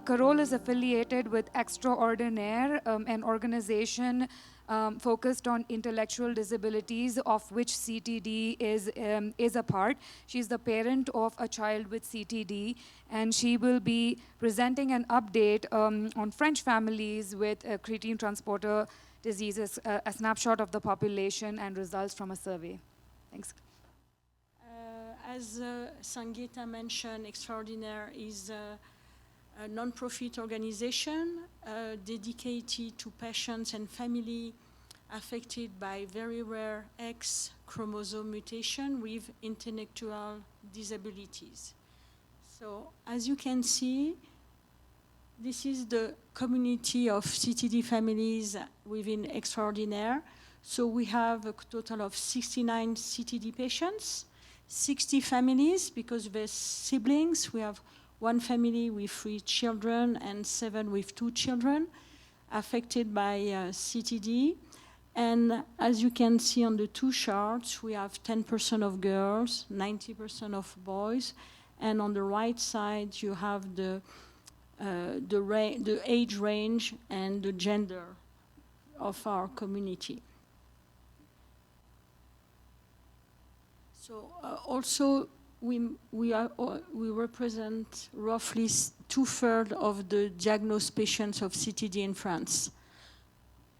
Carole is affiliated with Xtraordinaire, an organization focused on intellectual disabilities, of which CTD is a part. She's the parent of a child with CTD, and she will be presenting an update on French families with creatine transporter diseases, a snapshot of the population and results from a survey. Thanks. As Sangeeta mentioned, Xtraordinaire is a non-profit organization dedicated to patients and family affected by very rare X chromosome mutation with intellectual disabilities. So as you can see, this is the community of CTD families within Xtraordinaire. So we have a total of 69 CTD patients, 60 families because we're siblings. We have one family with 3 children and 7 with 2 children affected by CTD. And as you can see on the 2 charts, we have 10% of girls, 90% of boys. And on the right side, you have the age range and the gender of our community. So also, we represent roughly 2/3 of the diagnosed patients of CTD in France,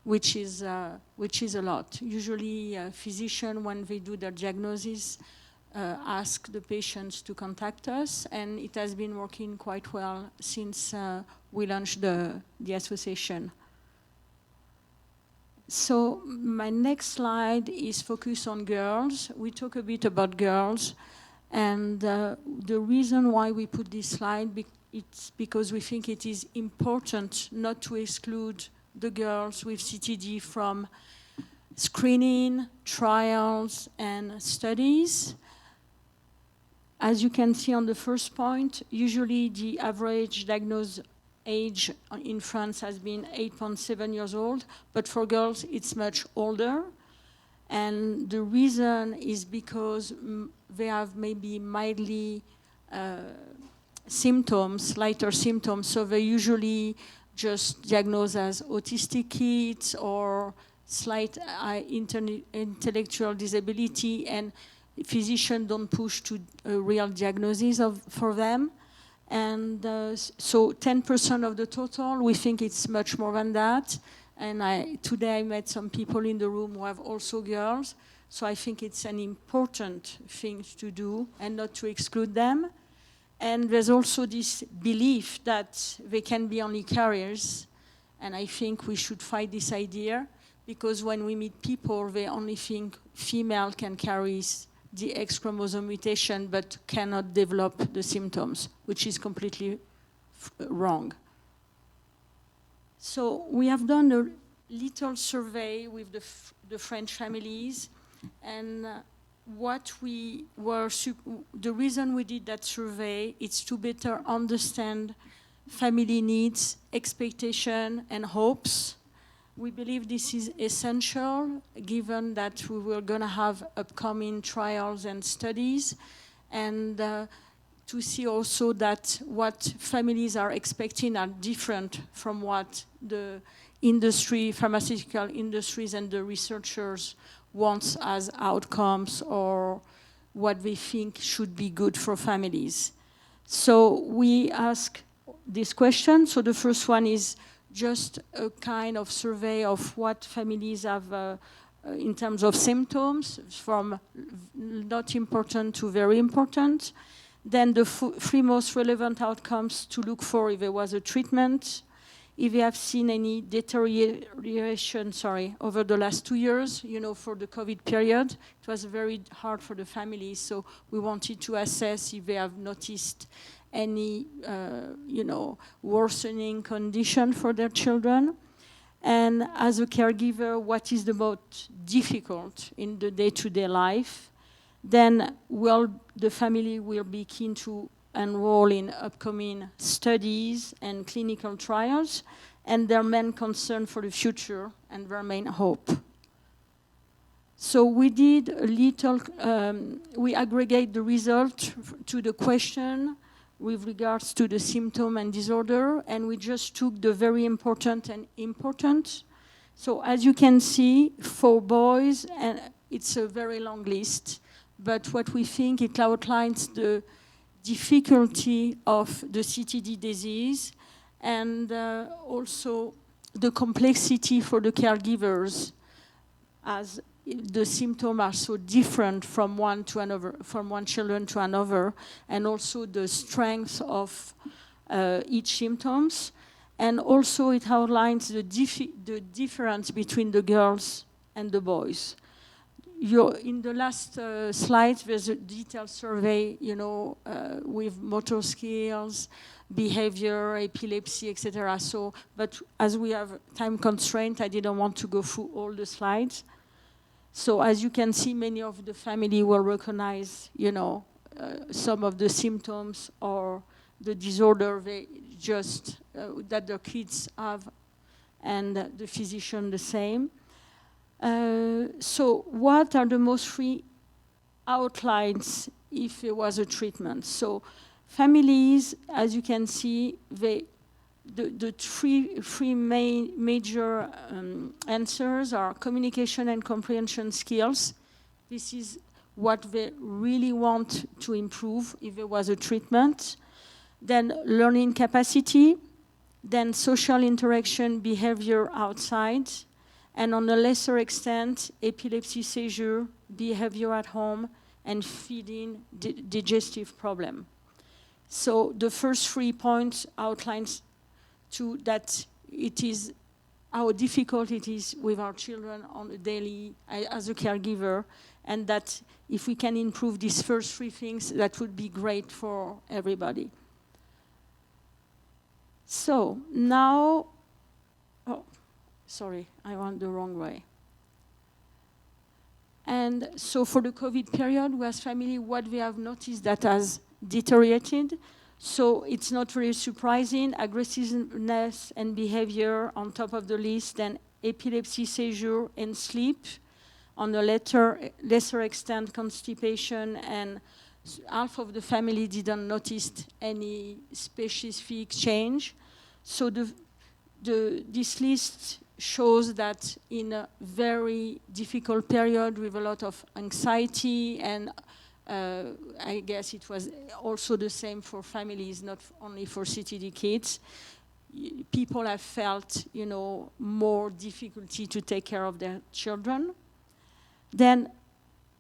which is a lot. Usually, physicians, when they do their diagnosis, ask the patients to contact us, and it has been working quite well since we launched the association. So my next slide is focused on girls. We talk a bit about girls. And the reason why we put this slide, it's because we think it is important not to exclude the girls with CTD from screening, trials, and studies. As you can see on the first point, usually the average diagnosed age in France has been 8.7 years old, but for girls it's much older. And the reason is because they have maybe mildly symptoms, lighter symptoms, so they usually just diagnose as autistic kids or slight intellectual disability, and physicians don't push to a real diagnosis for them. And so 10% of the total, we think it's much more than that. And today I met some people in the room who have also girls, so I think it's an important thing to do and not to exclude them. And there's also this belief that they can be only carriers, and I think we should fight this idea, because when we meet people, they only think female can carry the X chromosome mutation but cannot develop the symptoms, which is completely wrong. So we have done a little survey with the French families, and the reason we did that survey is to better understand family needs, expectation, and hopes. We believe this is essential, given that we were going to have upcoming trials and studies, and to see also that what families are expecting are different from what the industry, pharmaceutical industries and the researchers want as outcomes or what they think should be good for families. So we ask this question. So the first one is just a kind of survey of what families have in terms of symptoms, from not important to very important. Then the 3 most relevant outcomes to look for if there was a treatment, if they have seen any deterioration, over the last 2 years, for the COVID period. It was very hard for the families, so we wanted to assess if they have noticed any, worsening condition for their children. And as a caregiver, what is the most difficult in the day-to-day life? Then the family will be keen to enroll in upcoming studies and clinical trials, and their main concern for the future and their main hope. So we did a little, we aggregate the result to the question with regards to the symptom and disorder, and we just took the very important and important. So as you can see, for boys, and it's a very long list, but what we think, it outlines the difficulty of the CTD disease and also the complexity for the caregivers, as the symptoms are so different from one to another, from one children to another, and also the strength of each symptoms. And also it outlines the difference between the girls and the boys. In the last slide, there's a detailed survey, with motor skills, behavior, epilepsy, etc. So, but as we have time constraint, I didn't want to go through all the slides. So as you can see, many of the family will recognize, some of the symptoms or the disorder they just that their kids have, and the physician the same. So what are the most three outlines if there was a treatment? So families, as you can see, the three major answers are communication and comprehension skills. This is what they really want to improve if there was a treatment. Then learning capacity, then social interaction behavior outside, and on a lesser extent, epilepsy seizure, behavior at home, and feeding, digestive problem. So the first 3 points outlines to that it is how difficult it is with our children on a daily, as a caregiver, and that if we can improve these first 3 things, that would be great for everybody. So now, oh, sorry, I went the wrong way. And so for the COVID period, we as family, what we have noticed that has deteriorated. So it's not really surprising, aggressiveness and behavior on top of the list, then epilepsy, seizure, and sleep. On a lesser extent, constipation, and half of the family didn't notice any specific change. So this list shows that in a very difficult period with a lot of anxiety, and I guess it was also the same for families, not only for CTD kids, people have felt, more difficulty to take care of their children. Then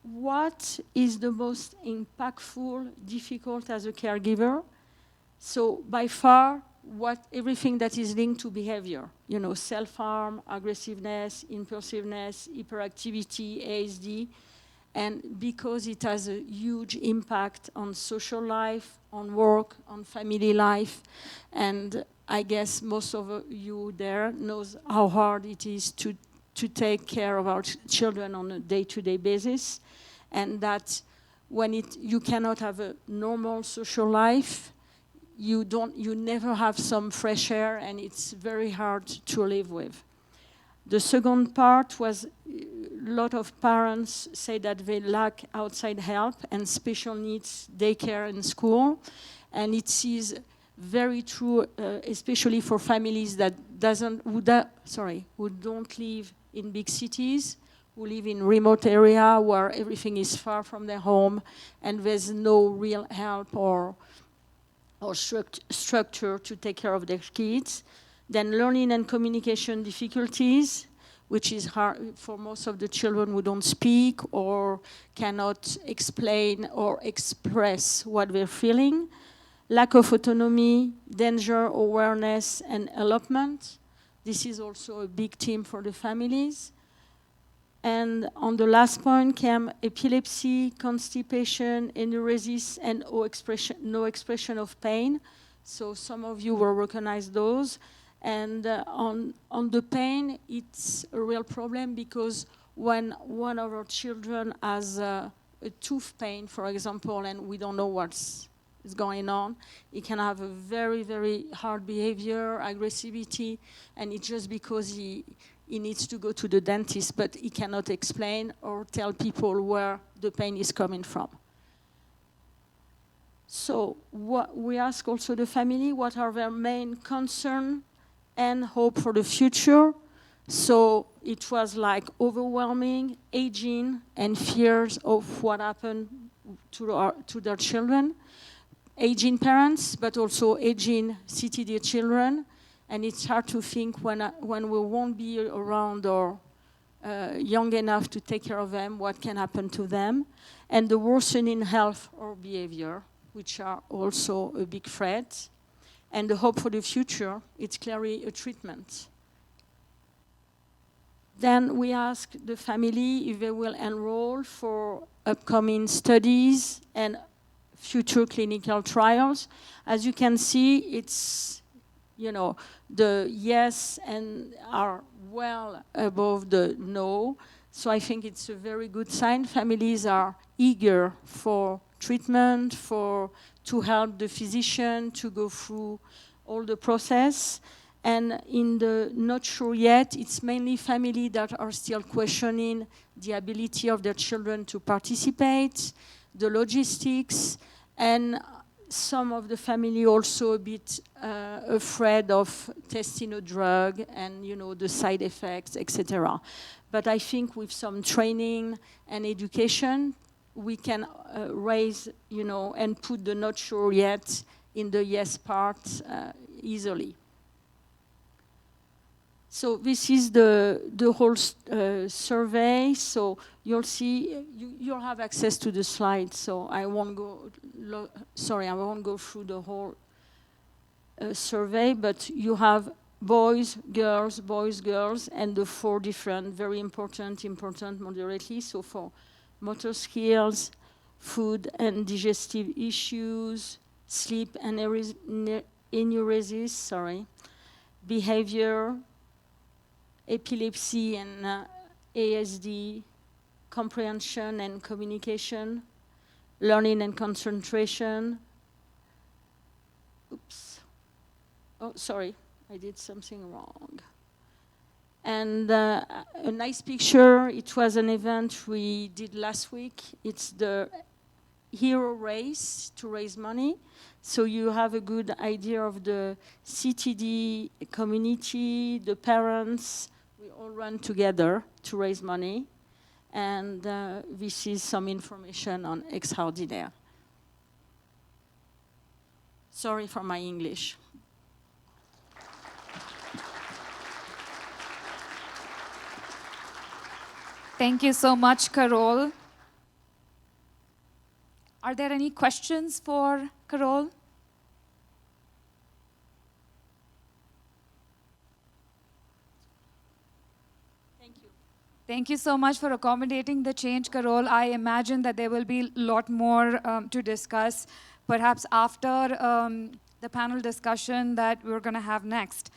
what is the most impactful, difficult as a caregiver? So by far, everything that is linked to behavior, self-harm, aggressiveness, impulsiveness, hyperactivity, ASD, and because it has a huge impact on social life, on work, on family life, and I guess most of you there knows how hard it is to take care of our children on a day-to-day basis, and that when you cannot have a normal social life, you never have some fresh air, and it's very hard to live with. The second part was a lot of parents say that they lack outside help and special needs daycare and school, and it is very true, especially for families that who don't live in big cities, who live in remote area where everything is far from their home, and there's no real help or structure to take care of their kids. Then learning and communication difficulties, which is hard for most of the children who don't speak or cannot explain or express what they're feeling. Lack of autonomy, danger awareness, and elopement. This is also a big theme for the families. And on the last point came epilepsy, constipation, enuresis, and no expression of pain. So some of you will recognize those. And on the pain, it's a real problem because when one of our children has a tooth pain, for example, and we don't know what's is going on. He can have a very, very hard behavior, aggressivity, and it's just because he needs to go to the dentist, but he cannot explain or tell people where the pain is coming from. So we ask also the family what are their main concern and hope for the future. So it was like overwhelming, aging, and fears of what happened to their children. Aging parents, but also aging CTD children. And it's hard to think when we won't be around or young enough to take care of them, what can happen to them. And the worsening health or behavior, which are also a big threat. And the hope for the future, it's clearly a treatment. Then we ask the family if they will enroll for upcoming studies and future clinical trials. As you can see, it's, the yes and are well above the no. So I think it's a very good sign. Families are eager for treatment, to help the physician to go through all the process. And in the not sure yet, it's mainly families that are still questioning the ability of their children to participate, the logistics, and some of the family also a bit afraid of testing a drug and the side effects, etc. But I think with some training and education, we can raise, and put the not sure yet in the yes part easily. So this is the whole survey. So you'll see, you'll have access to the slides. So I won't go. I won't go through the whole survey. But you have boys, girls, and the 4 different, very important, moderately. So for motor skills, food and digestive issues, sleep and enuresis, behavior, epilepsy and ASD, comprehension and communication, learning and concentration. Oops. Oh, sorry, I did something wrong. And a nice picture, it was an event we did last week. It's the hero race to raise money. So you have a good idea of the CTD community, the parents. We all run together to raise money. And this is some information on Xtraordinaire. Sorry for my English. Thank you so much, Carole. Are there any questions for Carole? Thank you. Thank you so much for accommodating the change, Carole. I imagine that there will be a lot more to discuss, perhaps after the panel discussion that we're going to have next.